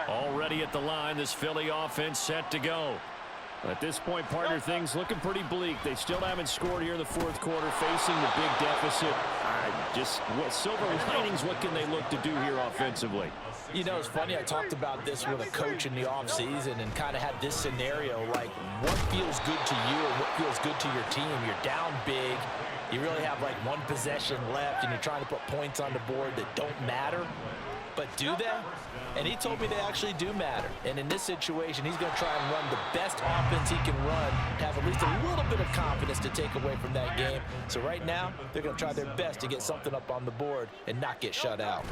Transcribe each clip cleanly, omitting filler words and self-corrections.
Already at the line, this Philly offense set to go. At this point, partner, things looking pretty bleak. They still haven't scored here in the fourth quarter, facing the big deficit. Just what silver linings, what can they look to do here offensively? You know, it's funny, I talked about this with a coach in the offseason and kind of had this scenario, like what feels good to you and what feels good to your team. You're down big. You really have like one possession left, and you're trying to put points on the board that don't matter. But do they? And he told me they actually do matter. And in this situation, he's going to try and run the best offense he can run, have at least a little bit of confidence to take away from that game. So right now, they're going to try their best to get something up on the board and not get shut out.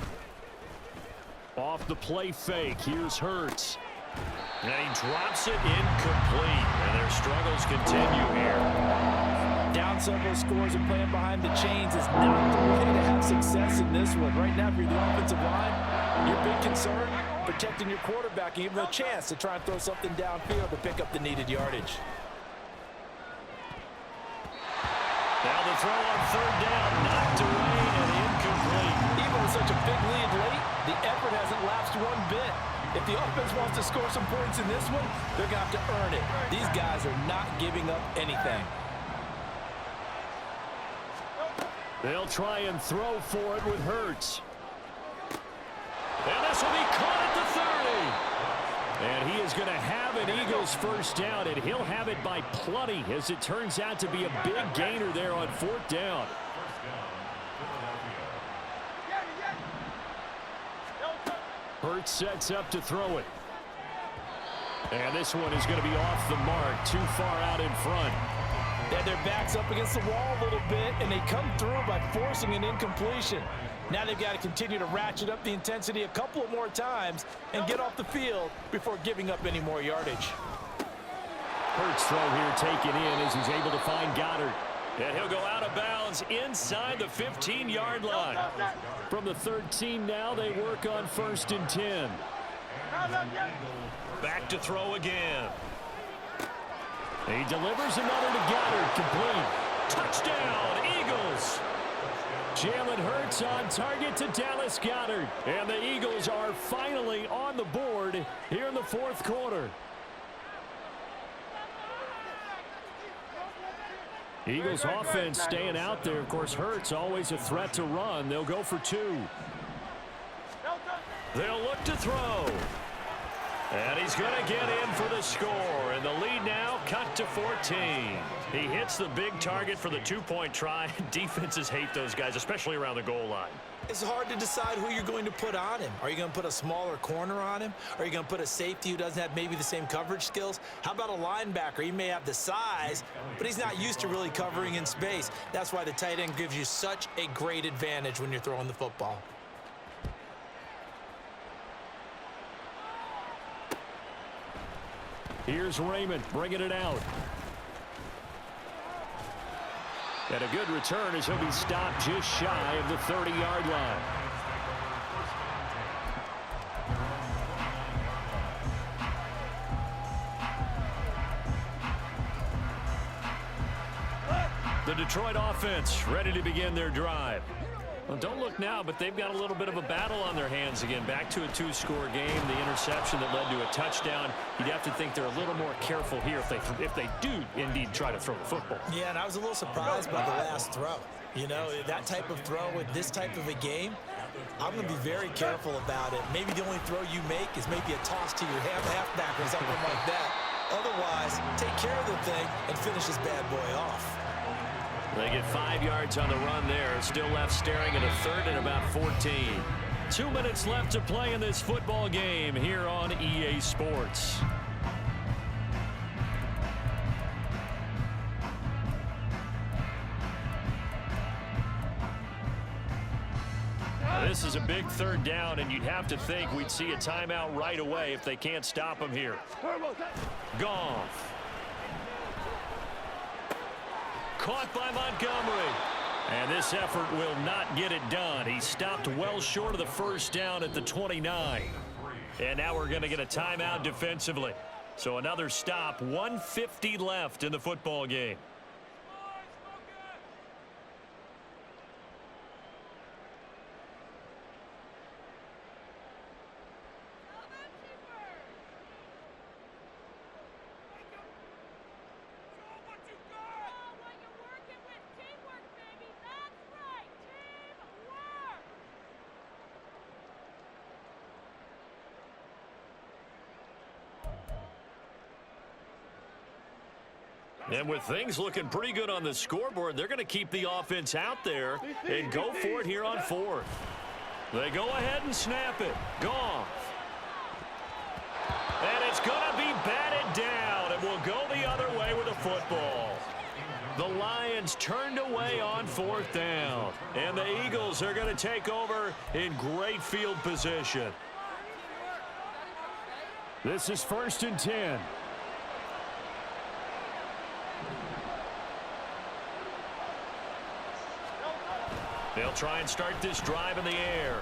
Off the play fake, here's Hurts. And he drops it incomplete. And their struggles continue here. Down several scores and playing behind the chains is not the way to have success in this one. Right now, if you're the offensive line, your big concern, protecting your quarterback and giving him a chance to try and throw something downfield to pick up the needed yardage. Now the throw on third down, knocked away and incomplete. Even with such a big lead late, the effort hasn't lapsed one bit. If the offense wants to score some points in this one, they're going to have to earn it. These guys are not giving up anything. They'll try and throw for it with Hurts. And this will be caught at the 30. And he is going to have an Eagles first down, and he'll have it by plenty, as it turns out to be a big gainer there on fourth down. Hurts sets up to throw it. And this one is going to be off the mark, too far out in front. They had their backs up against the wall a little bit, and they come through by forcing an incompletion. Now they've got to continue to ratchet up the intensity a couple of more times and get off the field before giving up any more yardage. Hurts throw here taken in as he's able to find Goddard. And he'll go out of bounds inside the 15-yard line. From the 13 now, they work on 1st and 10. Back to throw again. He delivers another to Goddard, complete. Touchdown, Eagles! Jalen Hurts on target to Dallas Goedert. And the Eagles are finally on the board here in the fourth quarter. Eagles offense staying out there. Of course, Hurts always a threat to run. They'll go for 2. They'll look to throw. And he's going to get in for the score. And the lead now cut to 14. He hits the big target for the 2-point try. Defenses hate those guys, especially around the goal line. It's hard to decide who you're going to put on him. Are you going to put a smaller corner on him? Are you going to put a safety who doesn't have maybe the same coverage skills? How about a linebacker? He may have the size, but he's not used to really covering in space. That's why the tight end gives you such a great advantage when you're throwing the football. Here's Raymond bringing it out. And a good return as he'll be stopped just shy of the 30-yard line. The Detroit offense ready to begin their drive. Well, don't look now, but they've got a little bit of a battle on their hands again. Back to a 2-score game. The interception that led to a touchdown. You'd have to think they're a little more careful here if they do indeed try to throw the football. Yeah, and I was a little surprised by the last throw. You know, that type of throw with this type of a game, I'm going to be very careful about it. Maybe the only throw you make is maybe a toss to your halfback or something like that. Otherwise, take care of the thing and finish this bad boy off. They get 5 yards on the run there. Still left staring at a 3rd and about 14. 2 minutes left to play in this football game here on EA Sports. This is a big 3rd down, and you'd have to think we'd see a timeout right away if they can't stop him here. Goff. Caught by Montgomery. And this effort will not get it done. He stopped well short of the first down at the 29. And now we're going to get a timeout defensively. So another stop, 1:50 left in the football game. And with things looking pretty good on the scoreboard, they're going to keep the offense out there and go for it here on fourth. They go ahead and snap it. Goff. And it's going to be batted down, and will go the other way with a football. The Lions turned away on fourth down, and the Eagles are going to take over in great field position. This is 1st and 10. They'll try and start this drive in the air.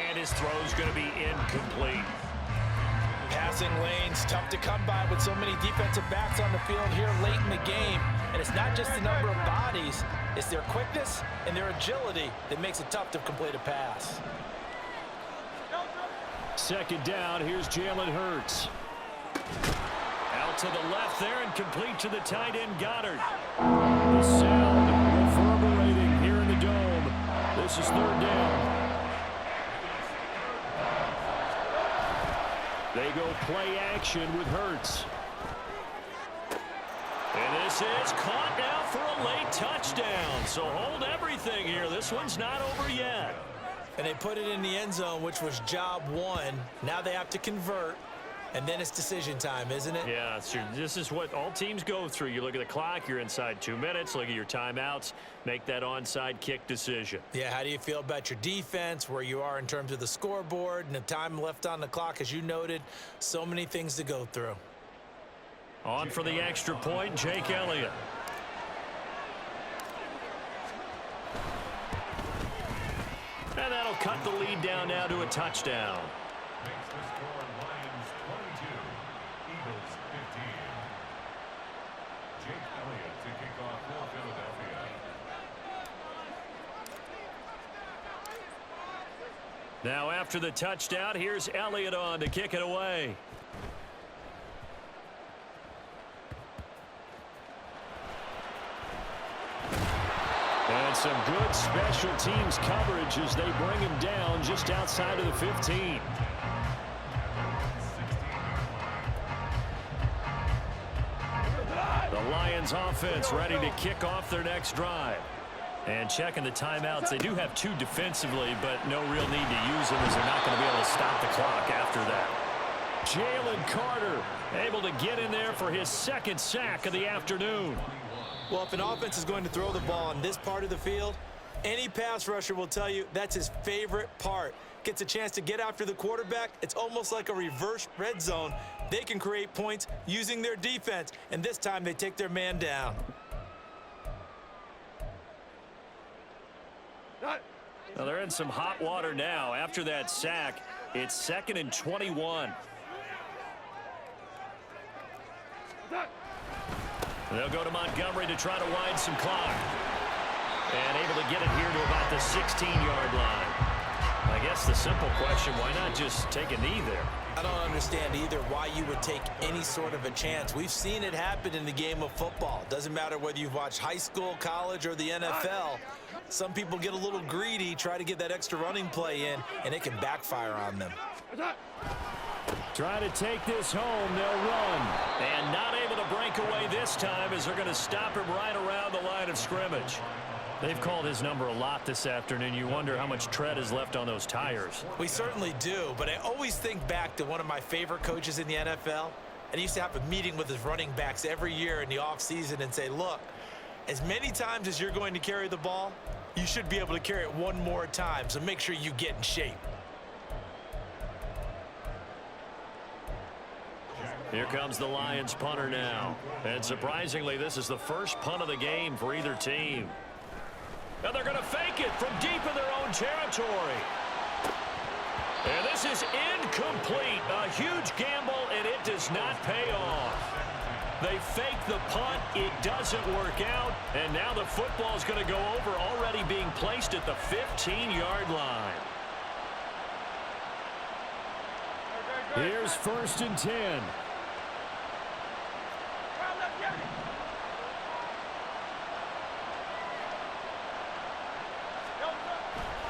And his throw's going to be incomplete. Passing lanes, tough to come by with so many defensive backs on the field here late in the game. And it's not just the number of bodies, it's their quickness and their agility that makes it tough to complete a pass. 2nd down, here's Jalen Hurts. Out to the left there and complete to the tight end Goddard. The sound reverberating here in the dome. This is 3rd down. They go play action with Hurts. And this is caught now for a late touchdown. So hold everything here. This one's not over yet. And they put it in the end zone, which was job one. Now they have to convert. And then it's decision time, isn't it? Yeah, so this is what all teams go through. You look at the clock, you're inside 2 minutes, look at your timeouts, make that onside kick decision. Yeah, how do you feel about your defense, where you are in terms of the scoreboard and the time left on the clock, as you noted? So many things to go through. On for the extra point, Jake Elliott. And that'll cut the lead down now to a touchdown. Now after the touchdown, here's Elliott on to kick it away. And some good special teams coverage as they bring him down just outside of the 15. The Lions offense ready to kick off their next drive. And checking the timeouts, they do have 2 defensively, but no real need to use them as they're not going to be able to stop the clock after that. Jalen Carter able to get in there for his 2nd sack of the afternoon. Well, if an offense is going to throw the ball on this part of the field, any pass rusher will tell you that's his favorite part. Gets a chance to get after the quarterback. It's almost like a reverse red zone. They can create points using their defense, and this time they take their man down. Well, they're in some hot water now. After that sack, it's 2nd and 21. They'll go to Montgomery to try to wind some clock. And able to get it here to about the 16-yard line. I guess the simple question, why not just take a knee there? I don't understand either why you would take any sort of a chance. We've seen it happen in the game of football. Doesn't matter whether you've watched high school, college, or the NFL. Some people get a little greedy, try to get that extra running play in, and it can backfire on them. Try to take this home, they'll run. And not able to break away this time as they're going to stop him right around the line of scrimmage. They've called his number a lot this afternoon. You wonder how much tread is left on those tires. We certainly do, but I always think back to one of my favorite coaches in the NFL. And he used to have a meeting with his running backs every year in the offseason and say, look, as many times as you're going to carry the ball, you should be able to carry it one more time, so make sure you get in shape. Here comes the Lions punter now. And surprisingly, this is the first punt of the game for either team. And they're going to fake it from deep in their own territory. And this is incomplete. A huge gamble, and it does not pay off. They fake the punt. It doesn't work out. And now the football is going to go over, already being placed at the 15-yard line. Here's 1st and 10.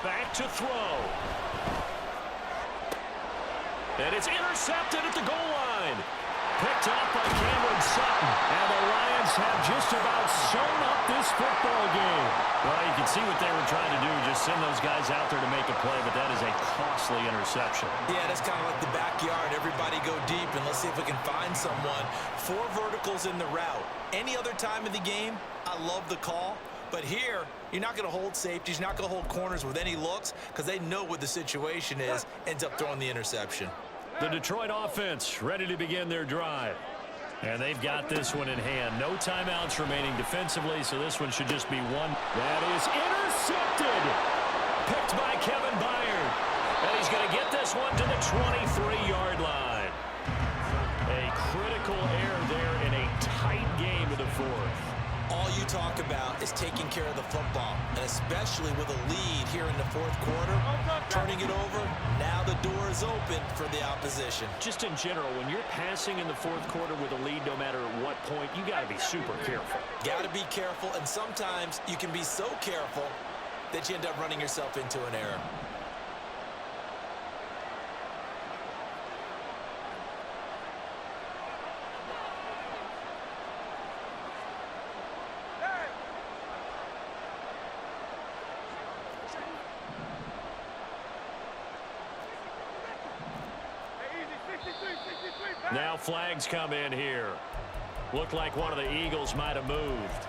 Back to throw. And it's intercepted at the goal line. picked off by Cameron Sutton. And the Lions have just about sewn up this football game. Well, you can see what they were trying to do, just send those guys out there to make a play, but that is a costly interception. Yeah, that's kind of like the backyard. Everybody go deep, and let's see if we can find someone. 4 verticals in the route. Any other time of the game, I love the call. But here, you're not going to hold safeties, you're not going to hold corners with any looks because they know what the situation is, ends up throwing the interception. The Detroit offense ready to begin their drive. And they've got this one in hand. No timeouts remaining defensively, so this one should just be one. That is intercepted. Picked by Kevin Byard. And he's going to get this one to the 23-yard line. A critical error there in a tight game of the fourth. All you talk about is taking care of the football, and especially with a lead here in the fourth quarter, turning it over, now the door is open for the opposition. Just in general, when you're passing in the fourth quarter with a lead, no matter at what point, you got to be super careful. Got to be careful, and sometimes you can be so careful that you end up running yourself into an error. Now flags come in here. Looked like one of the Eagles might have moved.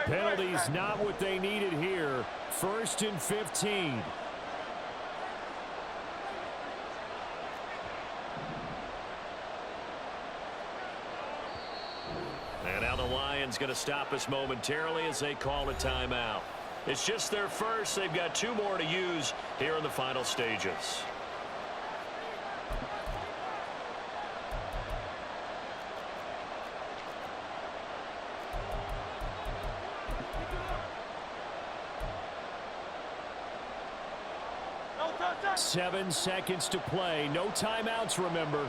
Penalties not what they needed here. 1st and 15. And now the Lions going to stop us momentarily as they call a timeout. It's just their first. They've got 2 more to use here in the final stages. No 7 seconds to play. No timeouts, remember.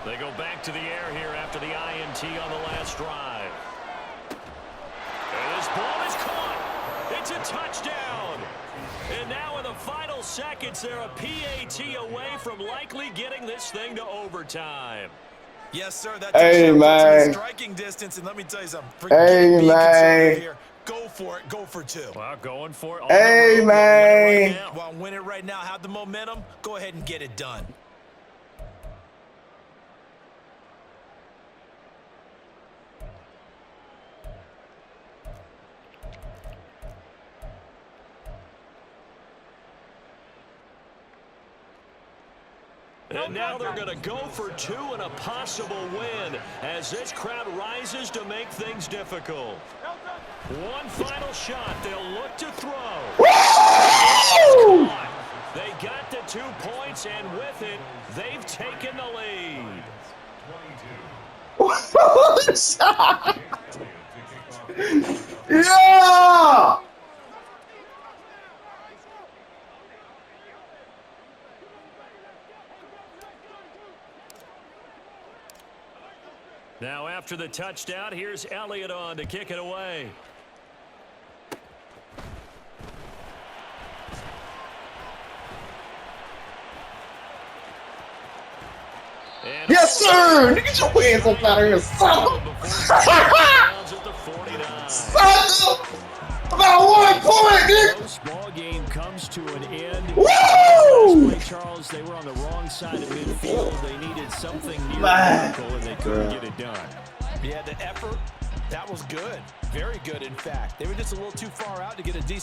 They go back to the air here after the INT on the last drive. And this ball is caught. It's a touchdown. And now in the final seconds, they're a PAT away from likely getting this thing to overtime. Yes, sir. That's striking distance. And let me tell you something. Forget being conservative here. Go for it. Go for 2. Well, going for it. Hey, man. Well, win it right now. Have the momentum. Go ahead and get it done. And now they're going to go for 2 and a possible win as this crowd rises to make things difficult. One final shot. They'll look to throw. They got the 2 points, and with it, they've taken the lead. Yeah! Now after the touchdown, here's Elliott on to kick it away. And Yes, sir! Get your hands up out of here, son! Son! About 1 point, dude! Close ball game comes to an end. Woo! Play, Charles, they were on the wrong side of midfield. They needed something near miracle, and they couldn't get it done. Yeah, the effort, that was good. Very good, in fact. They were just a little too far out to get a decent